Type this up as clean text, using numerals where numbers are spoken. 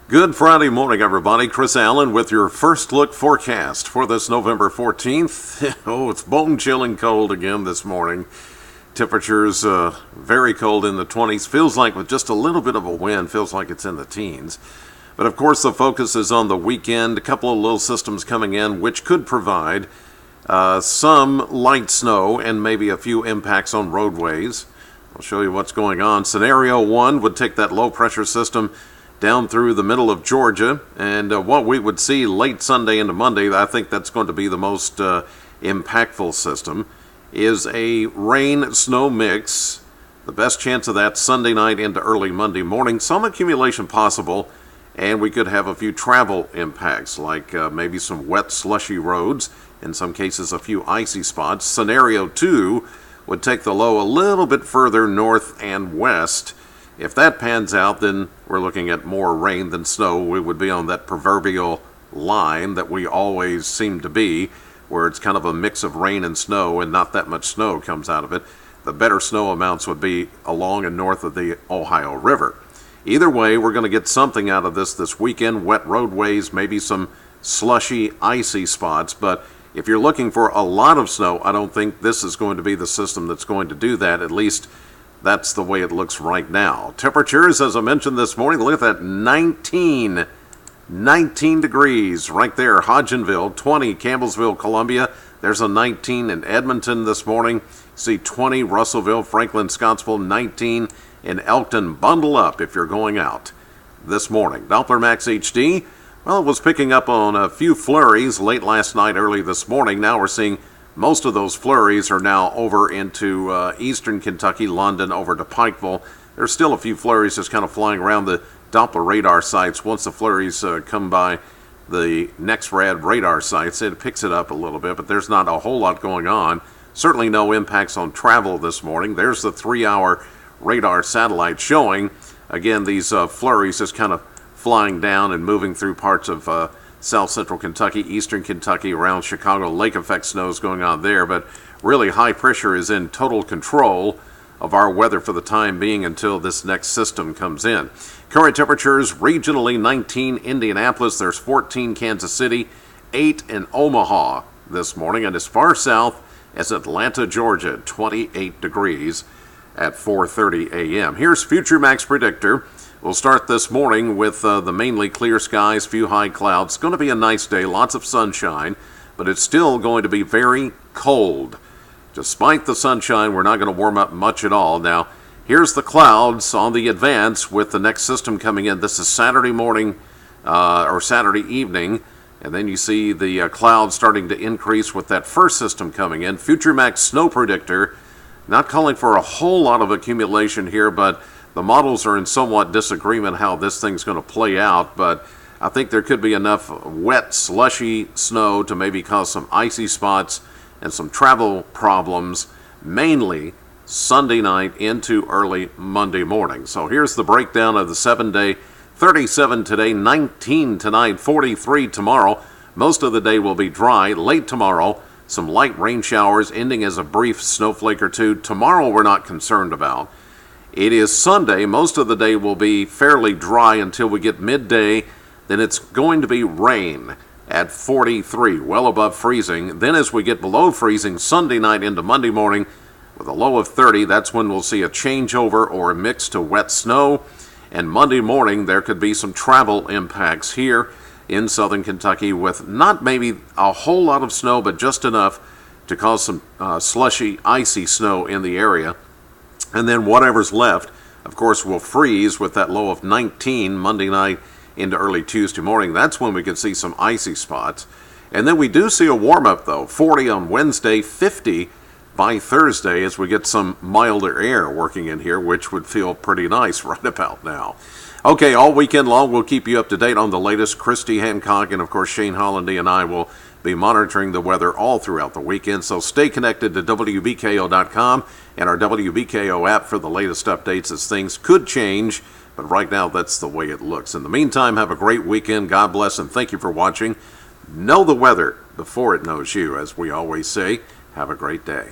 Good Friday morning, everybody. Chris Allen with your first look forecast for this November 14th. Oh, it's bone chilling cold again this morning. Temperatures very cold in the 20s. Feels like with just a little bit of a wind, feels like it's in the teens. But of course, the focus is on the weekend. A couple of low systems coming in, which could provide some light snow and maybe a few impacts on roadways. I'll show you what's going on. Scenario 1 would take that low pressure system down through the middle of Georgia, and what we would see late Sunday into Monday, I think that's going to be the most impactful system, is a rain-snow mix. The best chance of that Sunday night into early Monday morning. Some accumulation possible, and we could have a few travel impacts, like maybe some wet, slushy roads, in some cases a few icy spots. Scenario 2 would take the low a little bit further north and west. If that pans out, then we're looking at more rain than snow. We would be on that proverbial line that we always seem to be, where it's kind of a mix of rain and snow, and not that much snow comes out of it. The better snow amounts would be along and north of the Ohio River. Either way, we're going to get something out of this weekend. Wet roadways, maybe some slushy, icy spots. But if you're looking for a lot of snow, I don't think this is going to be the system that's going to do that. At least that's the way it looks right now. Temperatures, as I mentioned this morning, look at that, 19 degrees right there. Hodgenville, 20. Campbellsville, Columbia, there's a 19. In Edmonton this morning, see 20. Russellville, Franklin, Scottsville, 19. In Elkton, bundle up if you're going out this morning. Doppler Max HD, well, it was picking up on a few flurries late last night, early this morning. Now we're seeing most of those flurries are now over into eastern Kentucky, London, over to Pikeville. There's still a few flurries just kind of flying around the Doppler radar sites. Once the flurries come by the NexRad radar sites, it picks it up a little bit, but there's not a whole lot going on. Certainly no impacts on travel this morning. There's the 3-hour radar satellite showing, again, these flurries just kind of flying down and moving through parts of south central Kentucky, eastern Kentucky, around Chicago. Lake effect snow is going on there, but really high pressure is in total control of our weather for the time being until this next system comes in. Current temperatures regionally: 19 Indianapolis, there's 14 Kansas City, 8 in Omaha this morning, and as far south as Atlanta, Georgia, 28 degrees at 4:30 a.m. Here's Future Max Predictor. We'll start this morning with the mainly clear skies, few high clouds. It's going to be a nice day, lots of sunshine, but it's still going to be very cold. Despite the sunshine, we're not going to warm up much at all. Now, here's the clouds on the advance with the next system coming in. This is Saturday morning or Saturday evening, and then you see the clouds starting to increase with that first system coming in. Future Max Snow Predictor, not calling for a whole lot of accumulation here, but the models are in somewhat disagreement how this thing's going to play out, but I think there could be enough wet, slushy snow to maybe cause some icy spots and some travel problems, mainly Sunday night into early Monday morning. So here's the breakdown of the 7-day. 37 today, 19 tonight, 43 tomorrow. Most of the day will be dry. Late tomorrow, some light rain showers, ending as a brief snowflake or two. Tomorrow we're not concerned about. It is Sunday. Most of the day will be fairly dry until we get midday. Then it's going to be rain at 43, well above freezing. Then as we get below freezing Sunday night into Monday morning with a low of 30, that's when we'll see a changeover or a mix to wet snow. And Monday morning there could be some travel impacts here in southern Kentucky with not maybe a whole lot of snow, but just enough to cause some slushy, icy snow in the area. And then whatever's left, of course, will freeze with that low of 19 Monday night into early Tuesday morning. That's when we can see some icy spots. And then we do see a warm-up, though. 40 on Wednesday, 50 by Thursday as we get some milder air working in here, which would feel pretty nice right about now. Okay, all weekend long, we'll keep you up to date on the latest. Christy Hancock and, of course, Shane Hollandy and I will be monitoring the weather all throughout the weekend, so stay connected to WBKO.com and our WBKO app for the latest updates as things could change, but right now that's the way it looks. In the meantime, have a great weekend. God bless, and thank you for watching. Know the weather before it knows you, as we always say. Have a great day.